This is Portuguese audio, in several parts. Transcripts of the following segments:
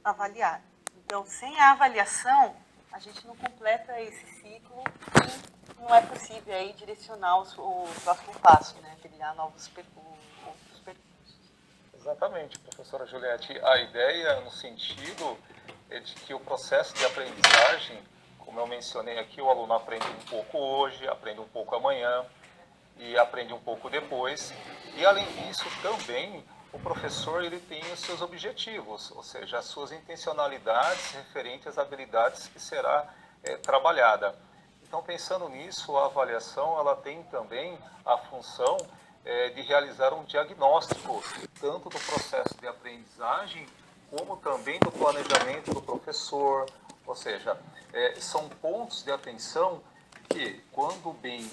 avaliar. Então, sem a avaliação, a gente não completa esse ciclo e não é possível aí direcionar o próximo passo, né? Trilhar outros percursos. Exatamente, professora Juliette. A ideia no sentido é de que o processo de aprendizagem, como eu mencionei aqui, o aluno aprende um pouco hoje, aprende um pouco amanhã e aprende um pouco depois. E além disso, também o professor ele tem os seus objetivos, ou seja, as suas intencionalidades referentes às habilidades que será trabalhada. Então, pensando nisso, a avaliação ela tem também a função de realizar um diagnóstico, tanto do processo de aprendizagem, como também do planejamento do professor, ou seja, são pontos de atenção que, quando bem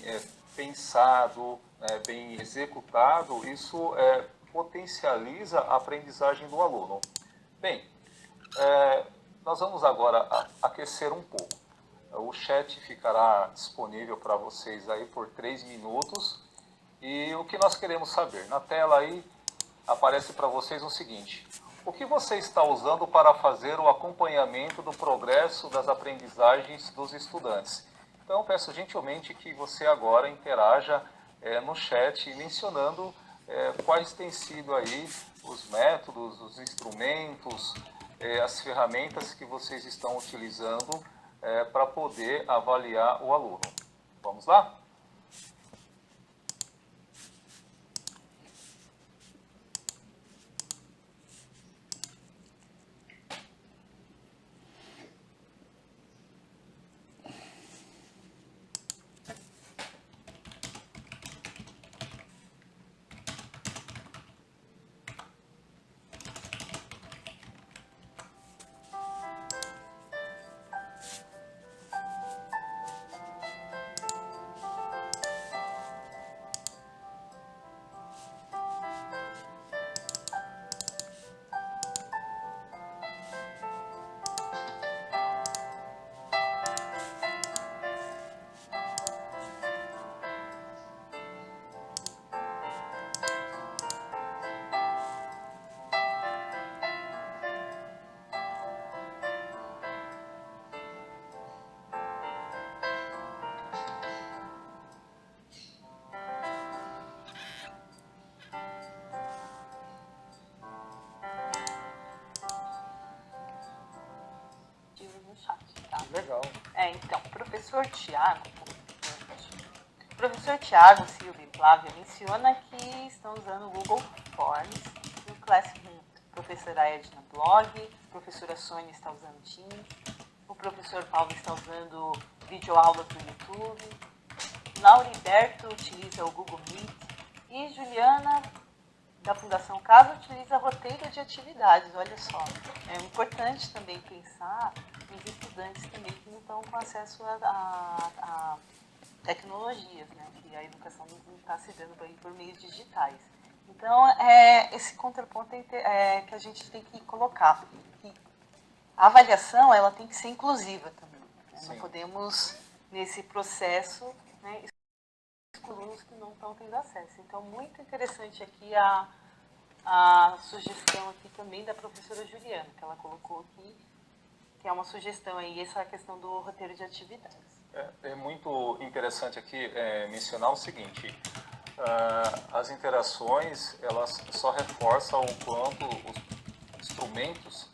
pensado, bem executado, isso potencializa a aprendizagem do aluno. Bem, nós vamos agora aquecer um pouco. O chat ficará disponível para vocês aí por 3 minutos. E o que nós queremos saber? Na tela aí aparece para vocês o seguinte: o que você está usando para fazer o acompanhamento do progresso das aprendizagens dos estudantes? Então, peço gentilmente que você agora interaja no chat mencionando quais têm sido aí os métodos, os instrumentos, as ferramentas que vocês estão utilizando para poder avaliar o aluno. Vamos lá? No chat, tá? Legal. Então, professor Tiago Silva e Flávia menciona que estão usando o Google Forms e o Classroom. A professora Edna Blog, a professora Sônia está usando Teams, o professor Paulo está usando videoaulas do YouTube, Lauriberto utiliza o Google Meet e Juliana, da Fundação Casa, utiliza roteiro de atividades. Olha só, é importante também pensar nos estudantes também que não estão com acesso a tecnologias, né? Que a educação não está se dando por meios digitais. Então, esse contraponto que a gente tem que colocar. Que a avaliação ela tem que ser inclusiva também. Né? Não podemos, nesse processo, né, alunos que não estão tendo acesso. Então, muito interessante aqui a sugestão aqui também da professora Juliana, que ela colocou aqui, que é uma sugestão aí, essa questão do roteiro de atividades. É muito interessante aqui mencionar o seguinte: as interações elas só reforçam o quanto os instrumentos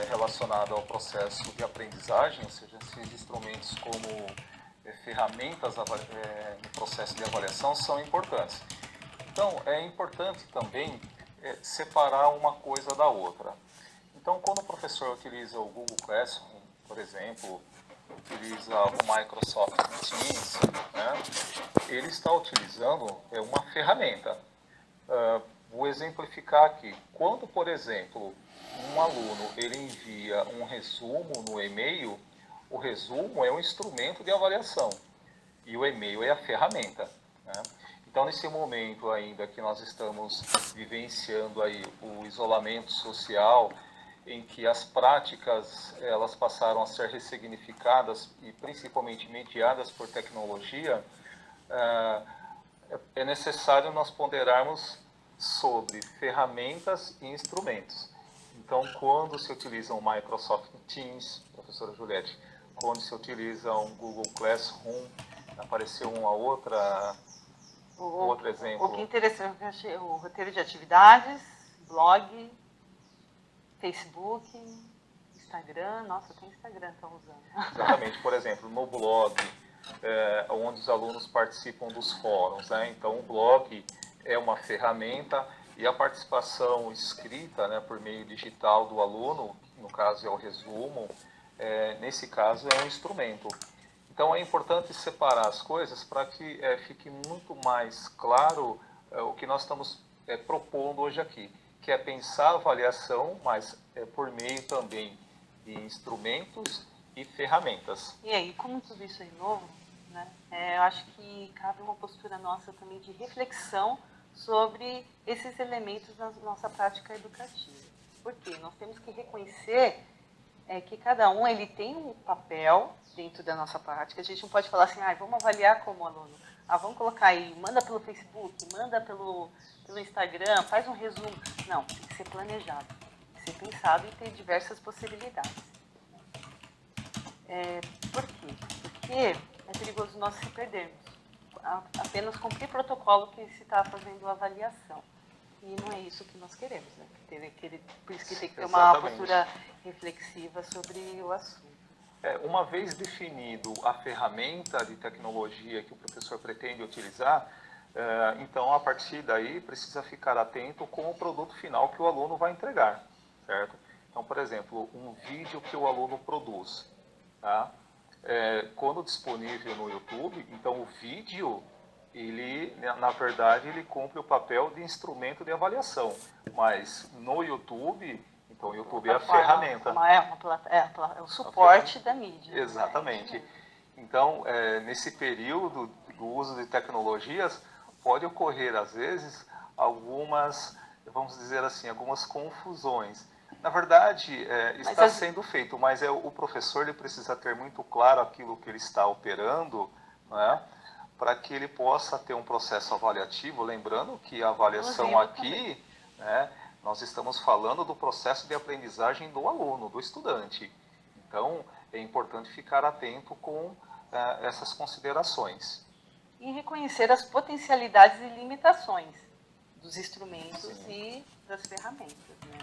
relacionados ao processo de aprendizagem, ou seja, esses instrumentos como ferramentas no processo de avaliação são importantes. Então, é importante também separar uma coisa da outra. Então, quando o professor utiliza o Google Classroom, por exemplo, utiliza o Microsoft Teams, né, ele está utilizando uma ferramenta. Vou exemplificar aqui. Quando, por exemplo, um aluno ele envia um resumo no e-mail, o resumo é um instrumento de avaliação e o e-mail é a ferramenta. Né? Então, nesse momento ainda que nós estamos vivenciando aí o isolamento social, em que as práticas elas passaram a ser ressignificadas e principalmente mediadas por tecnologia, é necessário nós ponderarmos sobre ferramentas e instrumentos. Então, quando se utiliza o Microsoft Teams, professora Juliette, quando se utiliza um Google Classroom, apareceu outro exemplo. O que é interessante, eu achei o roteiro de atividades, blog, Facebook, Instagram. Nossa, até Instagram estão usando. Exatamente. Por exemplo, no blog, onde os alunos participam dos fóruns, né? Então, o blog é uma ferramenta e a participação escrita, né, por meio digital do aluno, no caso é o resumo, nesse caso é um instrumento. Então, é importante separar as coisas para que fique muito mais claro o que nós estamos propondo hoje aqui, que é pensar a avaliação, mas por meio também de instrumentos e ferramentas. E aí, como tudo isso é novo, né, eu acho que cabe uma postura nossa também de reflexão sobre esses elementos na nossa prática educativa. Por quê? Nós temos que reconhecer que cada um ele tem um papel dentro da nossa prática. A gente não pode falar assim, vamos avaliar como aluno. Vamos colocar aí, manda pelo Facebook, manda pelo Instagram, faz um resumo. Não, tem que ser planejado, tem que ser pensado e ter diversas possibilidades. Por quê? Porque é perigoso nós se perdermos. Apenas cumprir protocolo que se está fazendo a avaliação. E não é isso que nós queremos, né? Por isso que tem que ter uma postura reflexiva sobre o assunto. Uma vez definido a ferramenta de tecnologia que o professor pretende utilizar, então a partir daí precisa ficar atento com o produto final que o aluno vai entregar, certo? Então, por exemplo, um vídeo que o aluno produz, tá? Quando disponível no YouTube, então o vídeo, ele, na verdade, ele cumpre o papel de instrumento de avaliação, mas no YouTube, então o YouTube é a ferramenta. É o suporte da mídia. Exatamente. Então, nesse período do uso de tecnologias, pode ocorrer, às vezes, algumas, vamos dizer assim, algumas confusões. Na verdade, está sendo feito, mas o professor ele precisa ter muito claro aquilo que ele está operando, né, para que ele possa ter um processo avaliativo, lembrando que a avaliação aqui, né, nós estamos falando do processo de aprendizagem do aluno, do estudante. Então, é importante ficar atento com essas considerações. E reconhecer as potencialidades e limitações dos instrumentos e das ferramentas, né?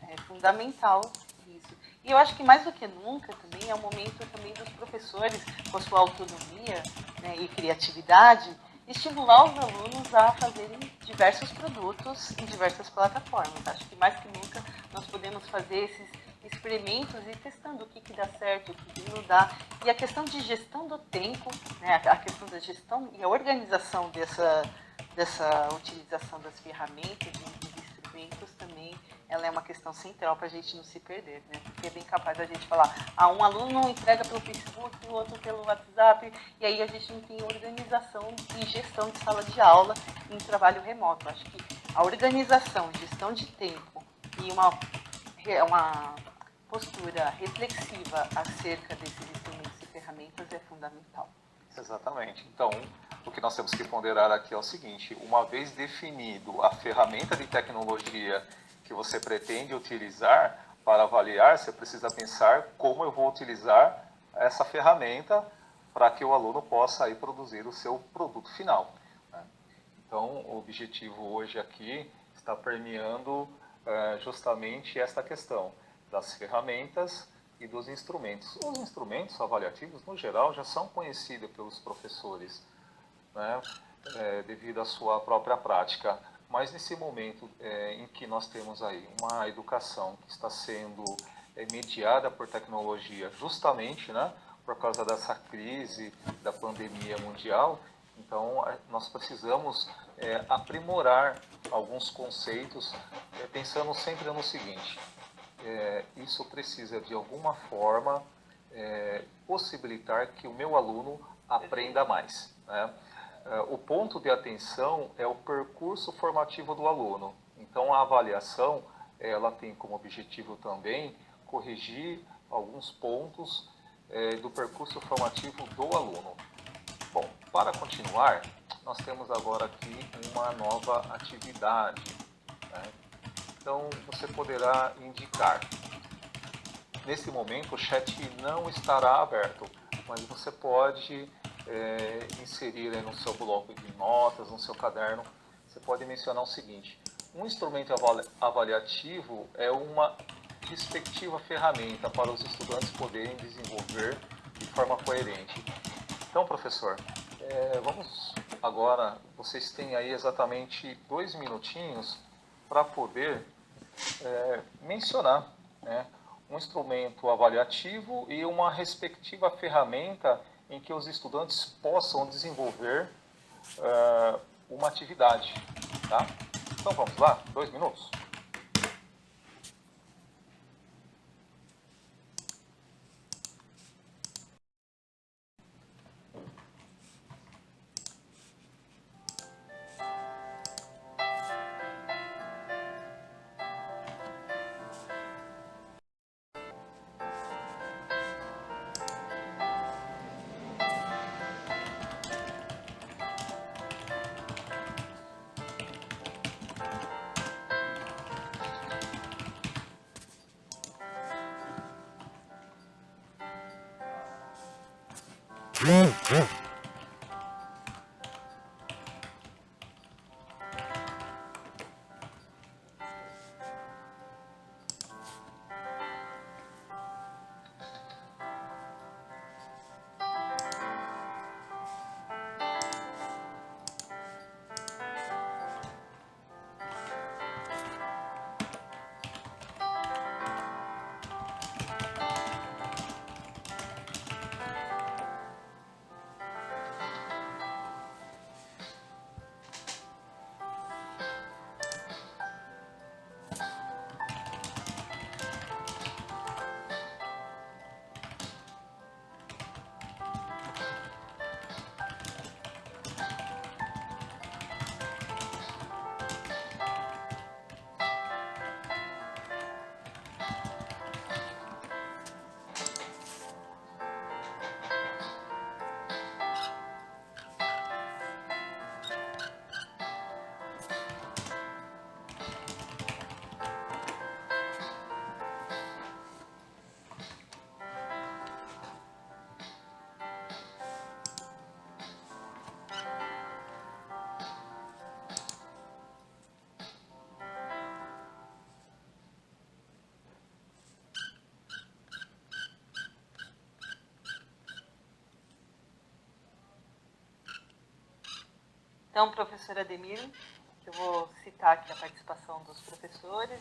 É fundamental isso. E eu acho que mais do que nunca também é o momento também dos professores, com a sua autonomia, né, e criatividade, estimular os alunos a fazerem diversos produtos em diversas plataformas. Acho que mais que nunca nós podemos fazer esses experimentos e testando o que dá certo, o que não dá. E a questão de gestão do tempo, né, a questão da gestão e a organização dessa utilização das ferramentas e dos instrumentos também, ela é uma questão central para a gente não se perder, né? Porque é bem capaz da gente falar, um aluno entrega pelo Facebook, o outro pelo WhatsApp, e aí a gente não tem organização e gestão de sala de aula em trabalho remoto. Acho que a organização, gestão de tempo e uma postura reflexiva acerca desses instrumentos e ferramentas é fundamental. Exatamente. Então, o que nós temos que ponderar aqui é o seguinte, uma vez definido a ferramenta de tecnologia que você pretende utilizar para avaliar, você precisa pensar como eu vou utilizar essa ferramenta para que o aluno possa aí produzir o seu produto final. Então, o objetivo hoje aqui está permeando justamente esta questão das ferramentas e dos instrumentos. Os instrumentos avaliativos, no geral, já são conhecidos pelos professores, né, devido à sua própria prática. Mas nesse momento em que nós temos aí uma educação que está sendo mediada por tecnologia, justamente, né, por causa dessa crise da pandemia mundial, então nós precisamos aprimorar alguns conceitos, pensando sempre no seguinte, isso precisa de alguma forma possibilitar que o meu aluno aprenda mais, né? O ponto de atenção é o percurso formativo do aluno. Então, a avaliação, ela tem como objetivo também corrigir alguns pontos do percurso formativo do aluno. Bom, para continuar, nós temos agora aqui uma nova atividade, né? Então, você poderá indicar. Nesse momento, o chat não estará aberto, mas você pode inserir aí no seu bloco de notas, no seu caderno, você pode mencionar o seguinte: um instrumento avaliativo é uma respectiva ferramenta para os estudantes poderem desenvolver de forma coerente. Então, professor, vamos agora, vocês têm aí exatamente 2 minutinhos para poder mencionar, né, um instrumento avaliativo e uma respectiva ferramenta em que os estudantes possam desenvolver uma atividade. Tá? Então vamos lá, 2 minutos. Então, professor Ademir, eu vou citar aqui a participação dos professores.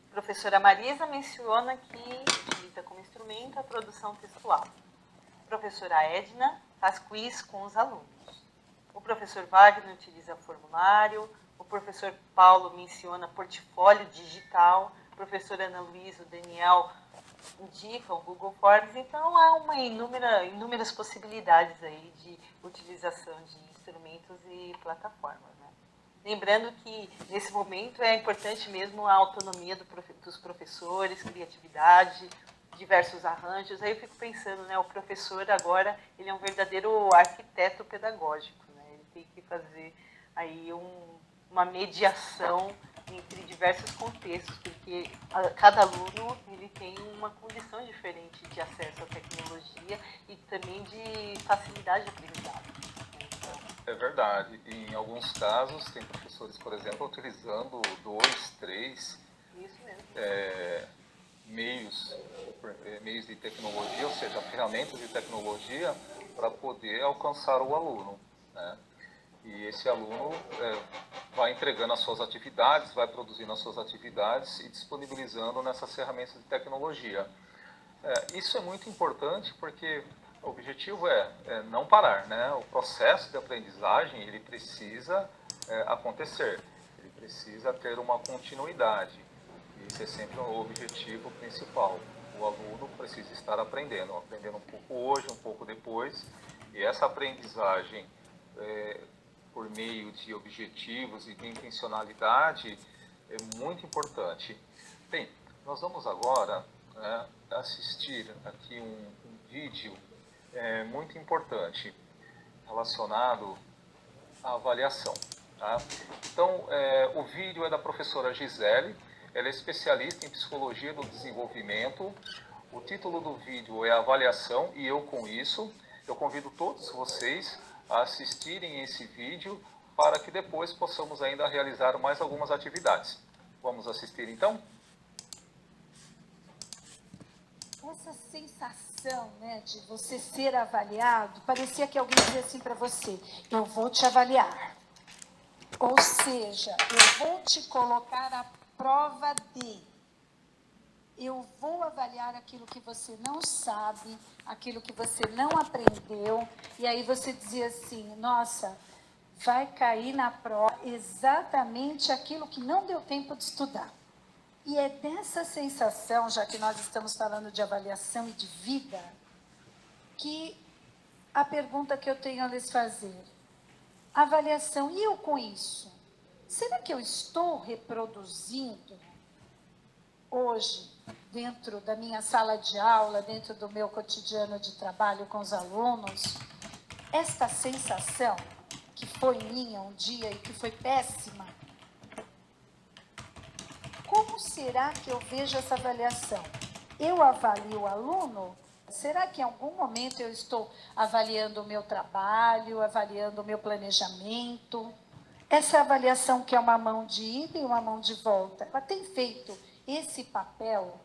A professora Marisa menciona que utiliza como instrumento a produção textual. A professora Edna faz quiz com os alunos. O professor Wagner utiliza formulário. O professor Paulo menciona portfólio digital. A professora Ana Luísa, o Daniel indicam Google Forms. Então, há inúmeras possibilidades aí de utilização de instrumentos e plataformas, né? Lembrando que, nesse momento, é importante mesmo a autonomia dos professores, criatividade, diversos arranjos. Aí eu fico pensando, né, o professor agora, ele é um verdadeiro arquiteto pedagógico, né? Ele tem que fazer aí uma mediação entre diversos contextos, porque cada aluno ele tem uma condição diferente de acesso à tecnologia e também de facilidade de aprendizado. É verdade. Em alguns casos, tem professores, por exemplo, utilizando 2, 3 meios de tecnologia, ou seja, ferramentas de tecnologia para poder alcançar o aluno, né? E esse aluno vai entregando as suas atividades, vai produzindo as suas atividades e disponibilizando nessas ferramentas de tecnologia. Isso é muito importante porque o objetivo é não parar, né? O processo de aprendizagem ele precisa acontecer, ele precisa ter uma continuidade. Esse é sempre o objetivo principal. O aluno precisa estar aprendendo um pouco hoje, um pouco depois, e essa aprendizagem por meio de objetivos e de intencionalidade é muito importante. Bem, nós vamos agora assistir aqui um vídeo muito importante relacionado à avaliação. Tá? Então, o vídeo é da professora Gisele, ela é especialista em psicologia do desenvolvimento. O título do vídeo é Avaliação e eu com isso. Eu convido todos vocês a assistirem esse vídeo para que depois possamos ainda realizar mais algumas atividades. Vamos assistir então? Essa sensação, né, de você ser avaliado, parecia que alguém dizia assim para você: eu vou te avaliar. Ou seja, eu vou te colocar à prova de. Eu vou avaliar aquilo que você não sabe, aquilo que você não aprendeu. E aí você dizia assim: nossa, vai cair na prova exatamente aquilo que não deu tempo de estudar. E é dessa sensação, já que nós estamos falando de avaliação e de vida, que a pergunta que eu tenho a lhes fazer: avaliação, e eu com isso? Será que eu estou reproduzindo hoje, dentro da minha sala de aula, dentro do meu cotidiano de trabalho com os alunos, esta sensação que foi minha um dia e que foi péssima? Como será que eu vejo essa avaliação? Eu avalio o aluno? Será que em algum momento eu estou avaliando o meu trabalho, avaliando o meu planejamento? Essa avaliação que é uma mão de ida e uma mão de volta, ela tem feito esse papel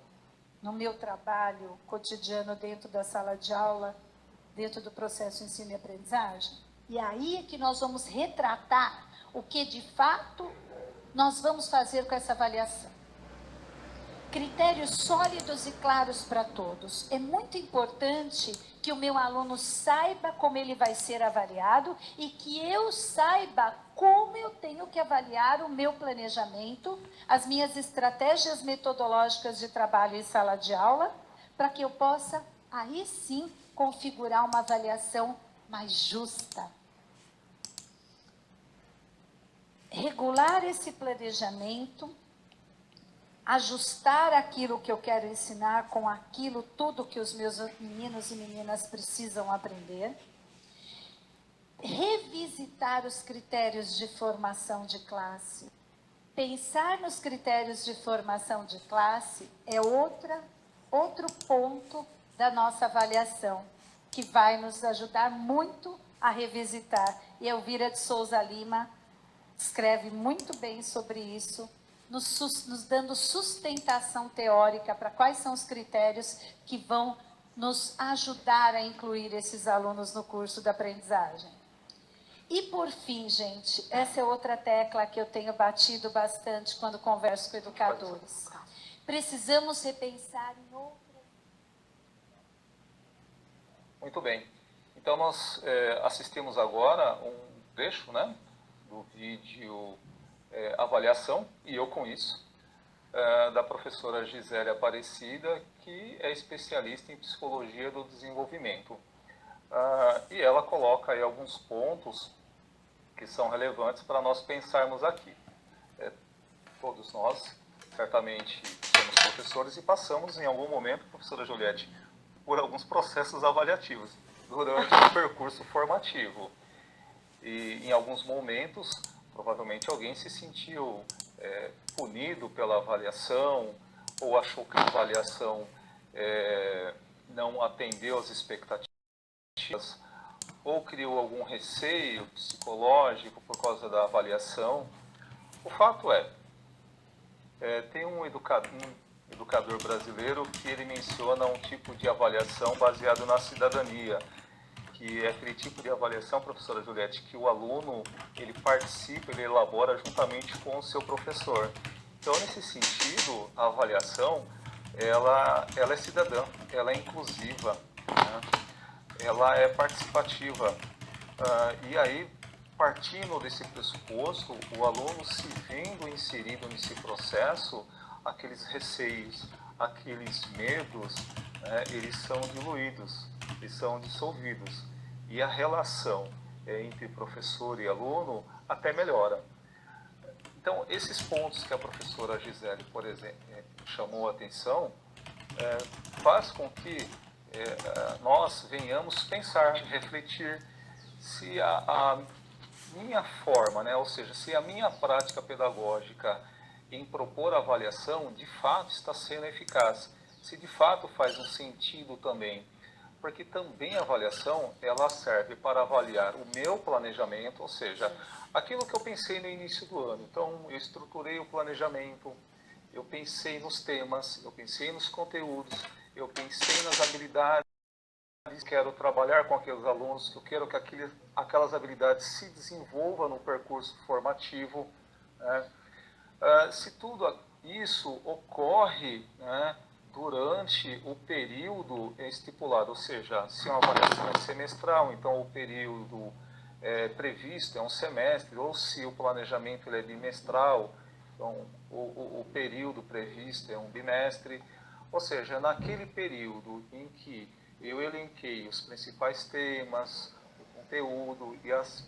no meu trabalho cotidiano dentro da sala de aula, dentro do processo ensino e aprendizagem? E aí é que nós vamos retratar o que de fato nós vamos fazer com essa avaliação. Critérios sólidos e claros para todos. É muito importante que o meu aluno saiba como ele vai ser avaliado e que eu saiba como eu tenho que avaliar o meu planejamento, as minhas estratégias metodológicas de trabalho em sala de aula, para que eu possa, aí sim, configurar uma avaliação mais justa. Regular esse planejamento, ajustar aquilo que eu quero ensinar com aquilo, tudo que os meus meninos e meninas precisam aprender. Revisitar os critérios de formação de classe. Pensar nos critérios de formação de classe é outro ponto da nossa avaliação, que vai nos ajudar muito a revisitar. E Elvira de Souza Lima escreve muito bem sobre isso, nos dando sustentação teórica para quais são os critérios que vão nos ajudar a incluir esses alunos no curso da aprendizagem. E por fim, gente, essa é outra tecla que eu tenho batido bastante quando converso com educadores. Precisamos repensar em outras... Muito bem. Então nós assistimos agora um trecho, né, do vídeo Avaliação, e eu com isso, da professora Gisele Aparecida, que é especialista em psicologia do desenvolvimento. E ela coloca aí alguns pontos que são relevantes para nós pensarmos aqui. Todos nós, certamente, somos professores e passamos em algum momento, professora Juliette, por alguns processos avaliativos durante o percurso formativo. E em alguns momentos, provavelmente alguém se sentiu punido pela avaliação, ou achou que a avaliação não atendeu às expectativas, ou criou algum receio psicológico por causa da avaliação. O fato tem um educador brasileiro que ele menciona um tipo de avaliação baseado na cidadania, que é aquele tipo de avaliação, professora Juliette, que o aluno, ele participa, ele elabora juntamente com o seu professor. Então, nesse sentido, a avaliação, ela é cidadã, ela é inclusiva, né? Ela é participativa. E aí, partindo desse pressuposto, o aluno se vendo inserido nesse processo, aqueles receios, aqueles medos, eles são diluídos, eles são dissolvidos. E a relação entre professor e aluno até melhora. Então, esses pontos que a professora Gisele, por exemplo, chamou a atenção, faz com que nós venhamos pensar, refletir se minha forma, né? Ou seja, se a minha prática pedagógica em propor avaliação de fato está sendo eficaz, se de fato faz um sentido também, porque também a avaliação ela serve para avaliar o meu planejamento, ou seja, aquilo que eu pensei no início do ano. Então, eu estruturei o planejamento, eu pensei nos temas, eu pensei nos conteúdos, eu pensei nas habilidades, quero trabalhar com aqueles alunos, eu quero que aquelas habilidades se desenvolvam no percurso formativo, né? Se tudo isso ocorre, né, durante o período estipulado, ou seja, se uma avaliação é semestral, então o período previsto é um semestre, ou se o planejamento ele é bimestral, então o período previsto é um bimestre, ou seja, naquele período em que eu elenquei os principais temas, o conteúdo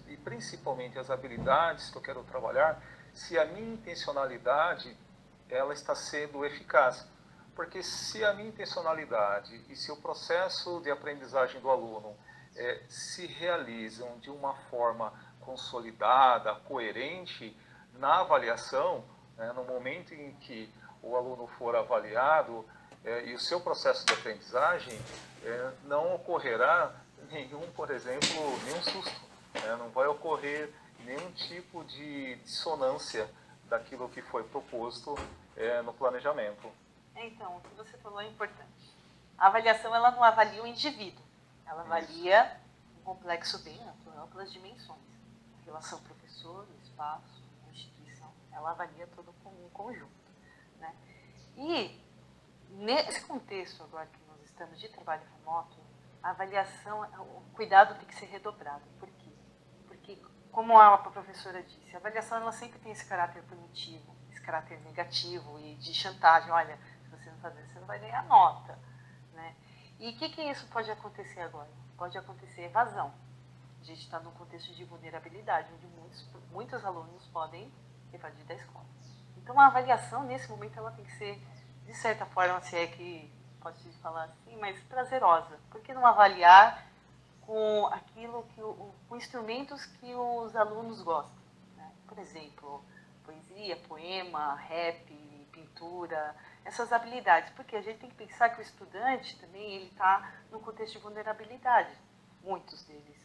e principalmente as habilidades que eu quero trabalhar, se a minha intencionalidade ela está sendo eficaz. Porque se a minha intencionalidade e se o processo de aprendizagem do aluno se realizam de uma forma consolidada, coerente, na avaliação, né, no momento em que o aluno for avaliado e o seu processo de aprendizagem, não ocorrerá nenhum, por exemplo, nenhum susto, né, não vai ocorrer nenhum tipo de dissonância daquilo que foi proposto no planejamento. Então, o que você falou é importante. A avaliação ela não avalia o indivíduo, ela avalia um complexo bem amplo, amplas dimensões. A relação professor, o espaço, a instituição, ela avalia todo como um conjunto. Né? E nesse contexto agora que nós estamos de trabalho remoto, a avaliação, o cuidado tem que ser redobrado. Por quê? Porque, como a professora disse, a avaliação ela sempre tem esse caráter punitivo, esse caráter negativo e de chantagem. Olha, se você não fazer, você não vai ganhar nota. Né? E o que isso pode acontecer agora? Pode acontecer evasão. A gente está num contexto de vulnerabilidade, onde muitos alunos podem evadir da escola. Então, a avaliação, nesse momento, ela tem que ser, de certa forma, se é que pode-se falar assim, mas prazerosa. Por que não avaliar com aquilo que com instrumentos que os alunos gostam? Né? Por exemplo, poesia, poema, rap, pintura, essas habilidades. Porque a gente tem que pensar que o estudante também ele está num contexto de vulnerabilidade. Muitos deles.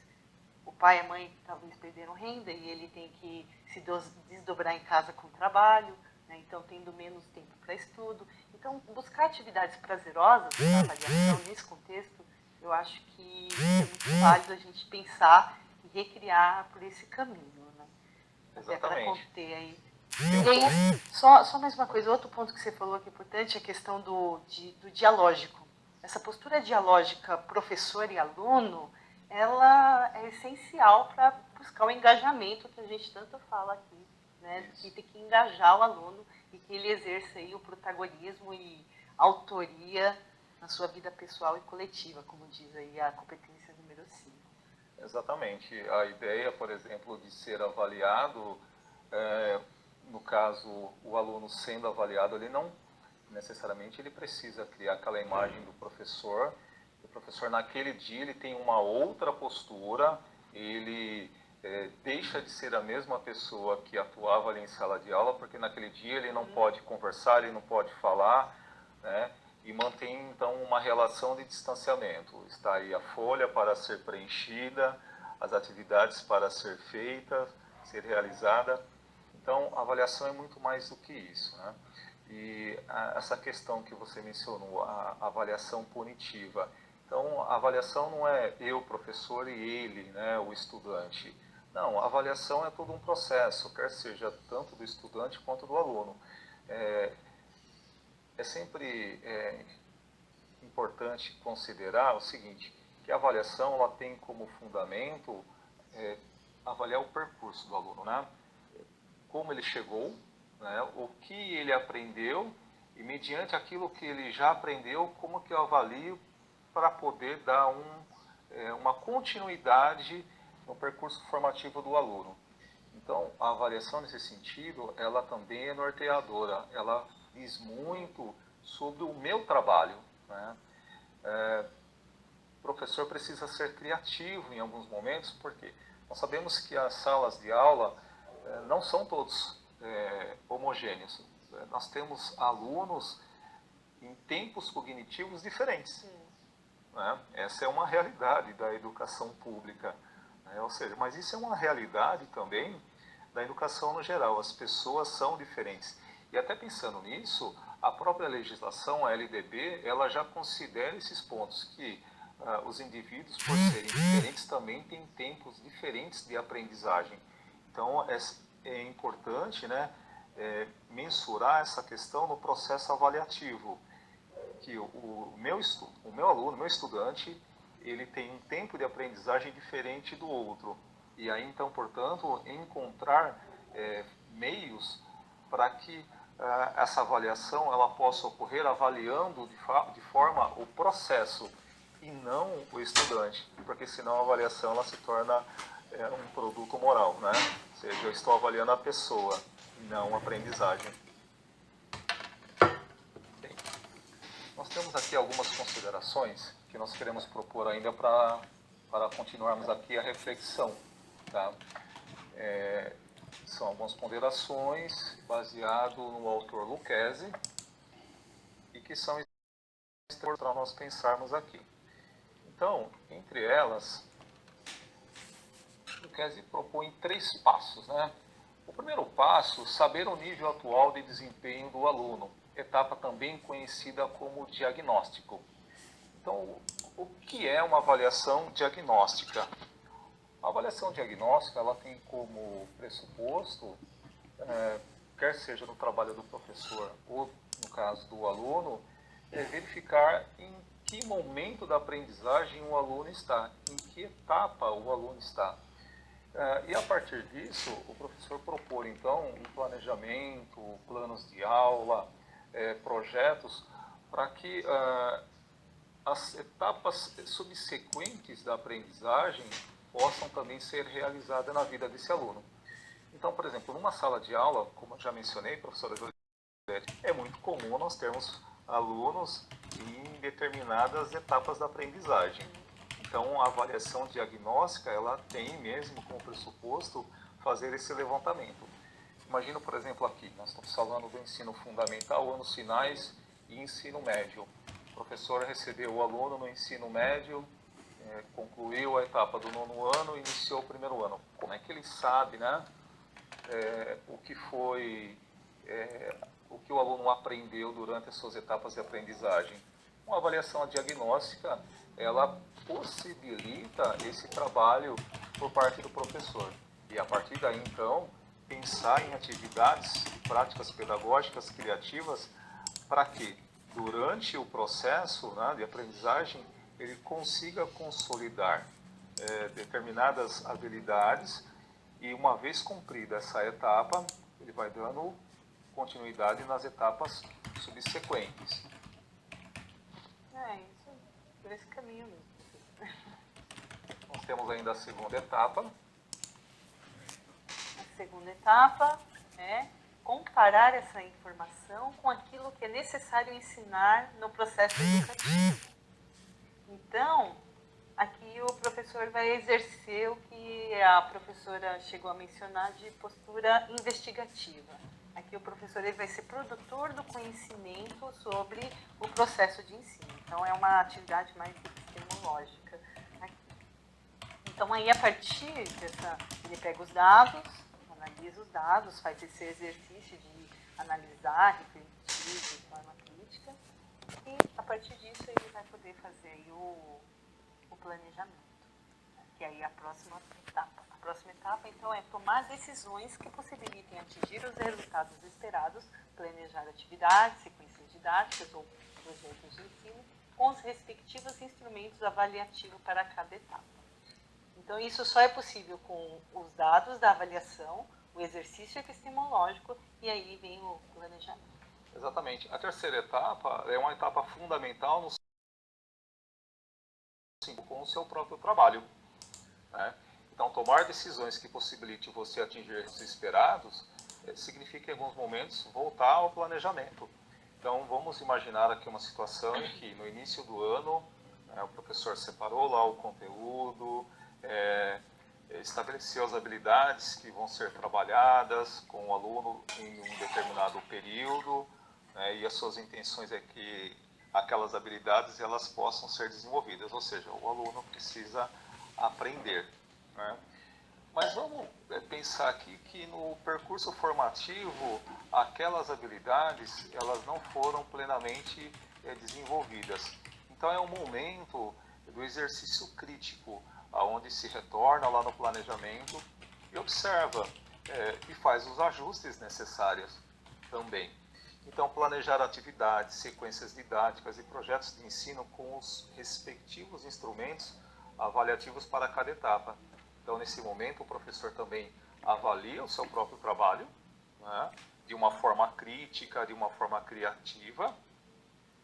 O pai e a mãe talvez perderam renda e ele tem que se desdobrar em casa com o trabalho, né? Então tendo menos tempo para estudo. Então, buscar atividades prazerosas na avaliação nesse contexto, eu acho que é muito válido a gente pensar e recriar por esse caminho, né? Até para conter aí. E aí, só mais uma coisa, outro ponto que você falou que é importante é a questão do dialógico. Essa postura dialógica professor e aluno, ela é essencial para buscar o engajamento que a gente tanto fala aqui, né? Que tem que engajar o aluno e que ele exerça aí o protagonismo e autoria na sua vida pessoal e coletiva, como diz aí a competência número 5. Exatamente. A ideia, por exemplo, de ser avaliado, no caso, o aluno sendo avaliado, ele não necessariamente ele precisa criar aquela imagem do professor. O professor, naquele dia, ele tem uma outra postura, ele deixa de ser a mesma pessoa que atuava ali em sala de aula, porque naquele dia ele não pode conversar, ele não pode falar, né? E mantém, então, uma relação de distanciamento. Está aí a folha para ser preenchida, as atividades para ser feitas, ser realizada. Então, a avaliação é muito mais do que isso, né? E essa questão que você mencionou, a avaliação punitiva. Então, a avaliação não é eu, professor, e ele, né, o estudante. Não, a avaliação é todo um processo, quer seja tanto do estudante quanto do aluno. É sempre importante considerar o seguinte, que a avaliação ela tem como fundamento avaliar o percurso do aluno, né? Como ele chegou, né? O que ele aprendeu e mediante aquilo que ele já aprendeu, como que eu avalio para poder dar uma continuidade no percurso formativo do aluno. Então, a avaliação nesse sentido, ela também é norteadora, ela diz muito sobre o meu trabalho, né? O professor precisa ser criativo em alguns momentos, porque Nós sabemos que as salas de aula não são todos homogêneos. Nós temos alunos em tempos cognitivos diferentes. Né? Essa é uma realidade da educação pública. Né? Ou seja, mas isso é uma realidade também da educação no geral. As pessoas são diferentes. E até pensando nisso, a própria legislação, a LDB, ela já considera esses pontos que os indivíduos, por serem diferentes, também têm tempos diferentes de aprendizagem. Então, é importante, né, mensurar essa questão no processo avaliativo, que o meu aluno, meu estudante, ele tem um tempo de aprendizagem diferente do outro. E aí, então, portanto, encontrar meios para que essa avaliação ela possa ocorrer avaliando de forma o processo e não o estudante, porque senão a avaliação ela se torna um produto moral, né? Ou seja, eu estou avaliando a pessoa e não a aprendizagem. Bem, nós temos aqui algumas considerações que nós queremos propor ainda para continuarmos aqui a reflexão, tá? São algumas ponderações baseadas no autor Lucchesi e que são para nós pensarmos aqui. Então, entre elas, Lucchesi propõe 3 passos, né? O primeiro passo, saber o nível atual de desempenho do aluno, etapa também conhecida como diagnóstico. Então, o que é uma avaliação diagnóstica? A avaliação diagnóstica ela tem como pressuposto, quer seja no trabalho do professor ou no caso do aluno, verificar em que momento da aprendizagem o aluno está, em que etapa o aluno está. E a partir disso, o professor propor então um planejamento, planos de aula, projetos, para que as etapas subsequentes da aprendizagem possam também ser realizadas na vida desse aluno. Então, por exemplo, numa sala de aula, como eu já mencionei, professora Juliette, é muito comum nós termos alunos em determinadas etapas da aprendizagem. Então, a avaliação diagnóstica, ela tem mesmo como pressuposto fazer esse levantamento. Imagina, por exemplo, aqui, nós estamos falando do ensino fundamental, anos finais e ensino médio. O professor recebeu o aluno no ensino médio, concluiu a etapa do 9º ano e iniciou o 1º ano. Como é que ele sabe, né, o que foi, o que o aluno aprendeu durante as suas etapas de aprendizagem? Uma avaliação diagnóstica, ela possibilita esse trabalho por parte do professor. E a partir daí, então, pensar em atividades e práticas pedagógicas criativas para que, durante o processo, né, de aprendizagem, ele consiga consolidar determinadas habilidades e, uma vez cumprida essa etapa, ele vai dando continuidade nas etapas subsequentes. Isso, por esse caminho mesmo. Nós temos ainda a segunda etapa. A segunda etapa é comparar essa informação com aquilo que é necessário ensinar no processo educativo. Então, aqui o professor vai exercer o que a professora chegou a mencionar de postura investigativa. Aqui o professor ele vai ser produtor do conhecimento sobre o processo de ensino. Então, é uma atividade mais epistemológica. Então, aí, a partir dessa, ele pega os dados, analisa os dados, faz esse exercício de analisar, refletir de forma crítica, e, a partir disso, ele vai poder fazer aí o planejamento, que aí é a próxima etapa. A próxima etapa, então, é tomar decisões que possibilitem atingir os resultados esperados, planejar atividades, sequências didáticas ou projetos de ensino, com os respectivos instrumentos avaliativos para cada etapa. Então, isso só é possível com os dados da avaliação, o exercício epistemológico e aí vem o planejamento. Exatamente. A terceira etapa é uma etapa fundamental com o seu próprio trabalho, né? Então, tomar decisões que possibilitem você atingir os esperados significa, em alguns momentos, voltar ao planejamento. Então, vamos imaginar aqui uma situação em que, no início do ano, o professor separou lá o conteúdo, estabelecer as habilidades que vão ser trabalhadas com o aluno em um determinado período, né, e as suas intenções é que aquelas habilidades elas possam ser desenvolvidas, ou seja, o aluno precisa aprender, né? Mas vamos pensar aqui que no percurso formativo, aquelas habilidades elas não foram plenamente desenvolvidas. Então é um momento do exercício crítico, aonde se retorna lá no planejamento e observa e faz os ajustes necessários também. Então, planejar atividades, sequências didáticas e projetos de ensino com os respectivos instrumentos avaliativos para cada etapa. Então, nesse momento, o professor também avalia o seu próprio trabalho, né, de uma forma crítica, de uma forma criativa,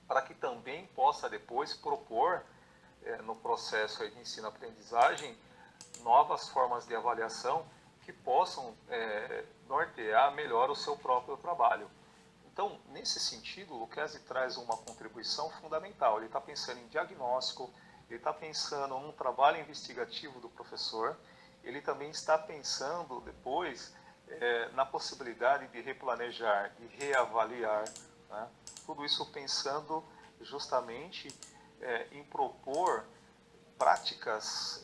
para que também possa depois propor, no processo de ensino-aprendizagem, novas formas de avaliação que possam nortear melhor o seu próprio trabalho. Então, nesse sentido, o Lucchesi traz uma contribuição fundamental. Ele está pensando em diagnóstico, ele está pensando num trabalho investigativo do professor, ele também está pensando depois na possibilidade de replanejar, de reavaliar, né? Tudo isso pensando justamente em propor práticas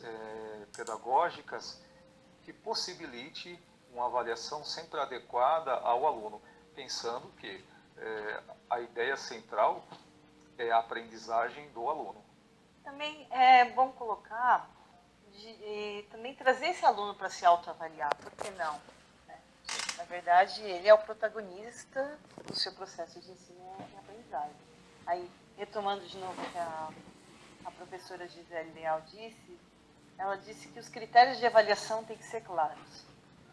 pedagógicas que possibilite uma avaliação sempre adequada ao aluno, pensando que a ideia central é a aprendizagem do aluno. Também é bom colocar, também trazer esse aluno para se autoavaliar, por que não? Né? Na verdade, ele é o protagonista do seu processo de ensino e aprendizagem. Aí, retomando de novo o que a professora Gisele Leal disse, ela disse que os critérios de avaliação têm que ser claros.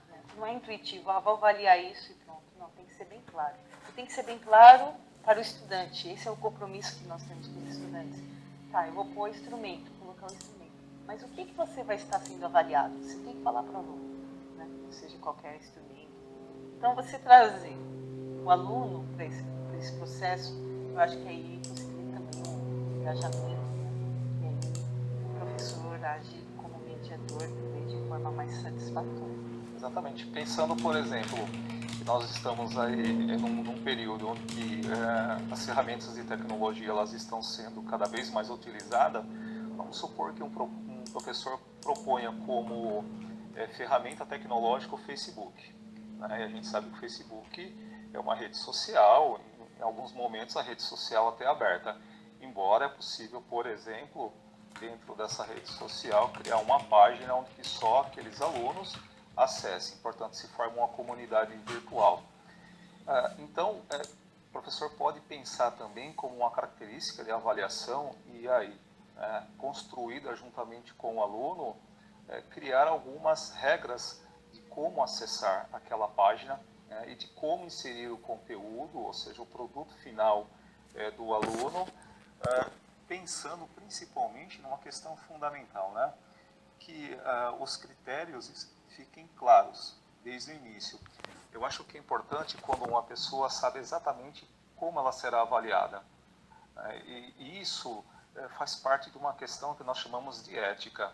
Né? Não é intuitivo, vou avaliar isso e pronto. Não, tem que ser bem claro. E tem que ser bem claro para o estudante. Esse é o compromisso que nós temos com os estudantes. Tá, eu vou pôr o instrumento, colocar o instrumento. Mas o que você vai estar sendo avaliado? Você tem que falar para o aluno, né? Ou seja, qualquer instrumento. Então, você trazer o aluno para esse processo, eu acho que aí possibilita também um engajamento, né? E aí o professor age como mediador também de forma mais satisfatória. Exatamente. Pensando, por exemplo, que nós estamos aí num período onde as ferramentas de tecnologia elas estão sendo cada vez mais utilizadas, vamos supor que um professor proponha como ferramenta tecnológica o Facebook. Né? E a gente sabe que o Facebook é uma rede social, em alguns momentos a rede social até é aberta, embora é possível, por exemplo, dentro dessa rede social, criar uma página onde só aqueles alunos acessem, portanto se forma uma comunidade virtual. Então, o professor pode pensar também como uma característica de avaliação e aí, construída juntamente com o aluno, criar algumas regras de como acessar aquela página e de como inserir o conteúdo, ou seja, o produto final do aluno, pensando principalmente numa questão fundamental, né? Que os critérios fiquem claros desde o início. Eu acho que é importante quando uma pessoa sabe exatamente como ela será avaliada. E isso faz parte de uma questão que nós chamamos de ética.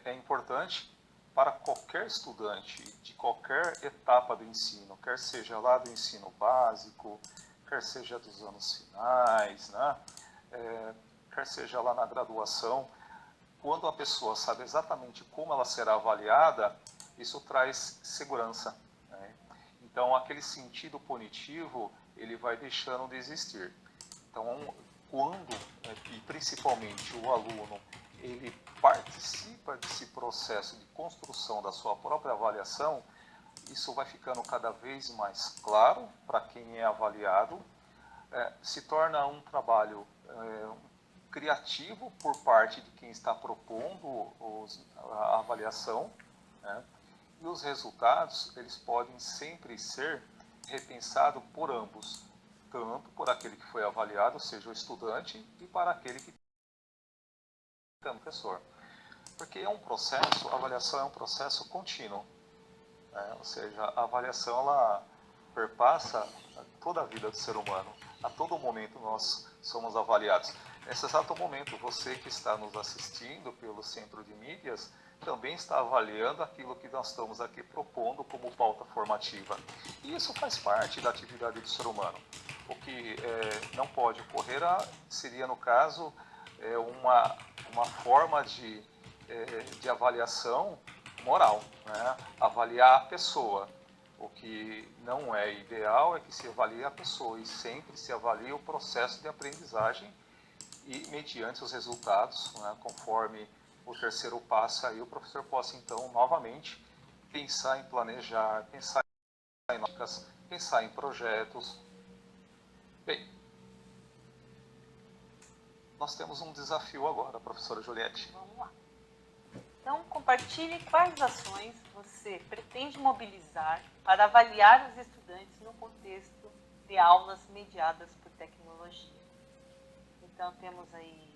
É importante para qualquer estudante de qualquer etapa do ensino, quer seja lá do ensino básico, quer seja dos anos finais, né? Quer seja lá na graduação, quando a pessoa sabe exatamente como ela será avaliada, isso traz segurança. Né? Então, aquele sentido punitivo, ele vai deixando de existir. Então, quando, e principalmente o aluno, ele participa desse processo de construção da sua própria avaliação, isso vai ficando cada vez mais claro para quem é avaliado, se torna um trabalho criativo por parte de quem está propondo a avaliação, né? E os resultados eles podem sempre ser repensados por ambos, tanto por aquele que foi avaliado, ou seja, o estudante, e para aquele que é o professor. Porque é um processo, a avaliação é um processo contínuo, né? Ou seja, a avaliação ela perpassa toda a vida do ser humano. A todo momento nós somos avaliados. Nesse exato momento, você que está nos assistindo pelo Centro de Mídias também está avaliando aquilo que nós estamos aqui propondo como pauta formativa. E isso faz parte da atividade do ser humano. O que não pode ocorrer seria, no caso, uma forma de avaliação moral, né? Avaliar a pessoa. O que não é ideal é que se avalie a pessoa e sempre se avalie o processo de aprendizagem e mediante os resultados, né, conforme o terceiro passo, aí o professor possa então novamente pensar em planejar, pensar em máquicas, pensar em projetos. Bem, nós temos um desafio agora, professora Juliette. Vamos lá. Então, compartilhe quais ações você pretende mobilizar para avaliar os estudantes no contexto de aulas mediadas por tecnologia. Então, temos aí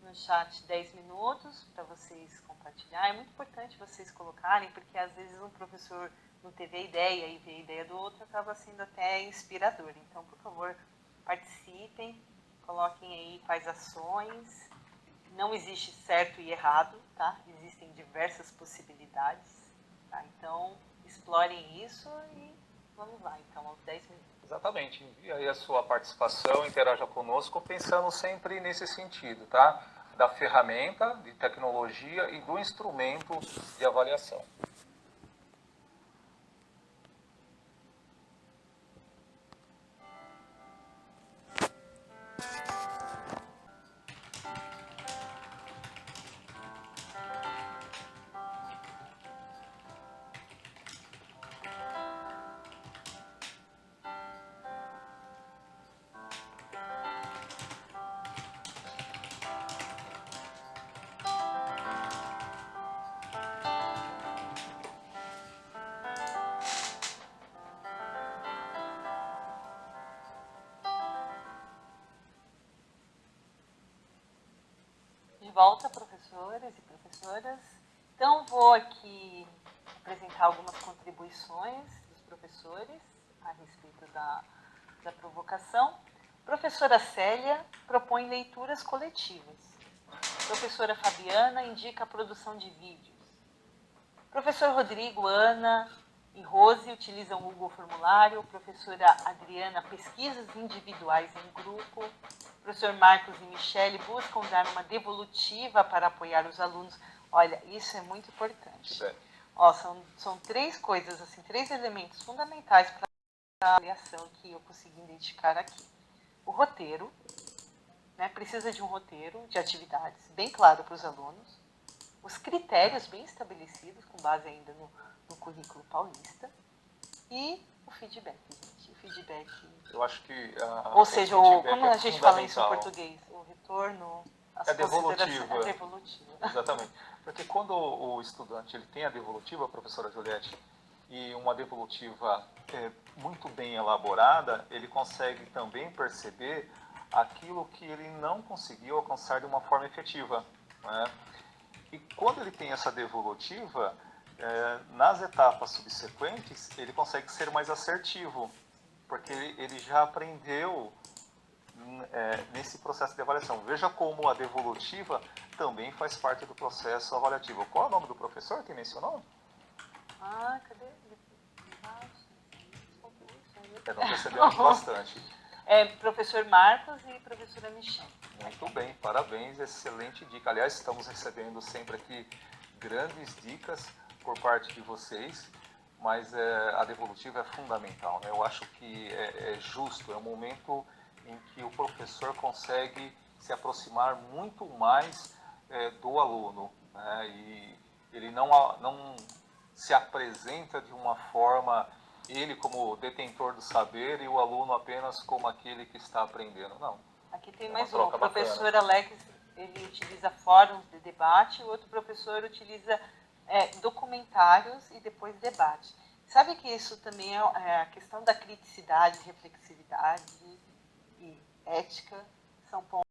no chat 10 minutos para vocês compartilhar. É muito importante vocês colocarem, porque às vezes um professor não teve a ideia e vê a ideia do outro, acaba sendo até inspirador. Então, por favor, participem, coloquem aí quais ações. Não existe certo e errado, tá? Existem diversas possibilidades, tá? Então, explorem isso e vamos lá, então, aos 10 minutos. Exatamente. Envie aí a sua participação, interaja conosco, pensando sempre nesse sentido, tá? Da ferramenta de tecnologia e do instrumento de avaliação. De volta, professores e professoras. Então, vou aqui apresentar algumas contribuições dos professores a respeito da provocação. Professora Célia propõe leituras coletivas. Professora Fabiana indica a produção de vídeos. Professor Rodrigo, Ana e Rose utilizam o Google Formulário. Professora Adriana, pesquisas individuais em grupo. Professor Marcos e Michele buscam dar uma devolutiva para apoiar os alunos. Olha, isso é muito importante. Ó, são três coisas, assim, três elementos fundamentais para a avaliação que eu consegui identificar aqui. O roteiro, né, precisa de um roteiro de atividades bem claro para os alunos. Os critérios bem estabelecidos, com base ainda no currículo paulista. E o feedback, gente. O feedback. Eu acho que. Ou seja, como a gente fala isso em português? O retorno. É devolutiva. É devolutiva. Exatamente. Porque quando o estudante ele tem a devolutiva, professora Juliette, e uma devolutiva muito bem elaborada, ele consegue também perceber aquilo que ele não conseguiu alcançar de uma forma efetiva, né? E quando ele tem essa devolutiva, nas etapas subsequentes, ele consegue ser mais assertivo, porque ele já aprendeu nesse processo de avaliação. Veja como a devolutiva também faz parte do processo avaliativo. Qual é o nome do professor que mencionou? Ah, cadê? Nós recebemos bastante. Professor Marcos e professora Michele. Muito bem, parabéns, excelente dica. Aliás, estamos recebendo sempre aqui grandes dicas por parte de vocês, mas a devolutiva é fundamental, né? Eu acho que é justo, é um momento em que o professor consegue se aproximar muito mais do aluno, né? E ele não se apresenta de uma forma, ele como detentor do saber e o aluno apenas como aquele que está aprendendo, não. Aqui tem mais um. O professor Alex, ele utiliza fóruns de debate, o outro professor utiliza documentários e depois debate. Sabe que isso também é a questão da criticidade, reflexividade e ética, são pontos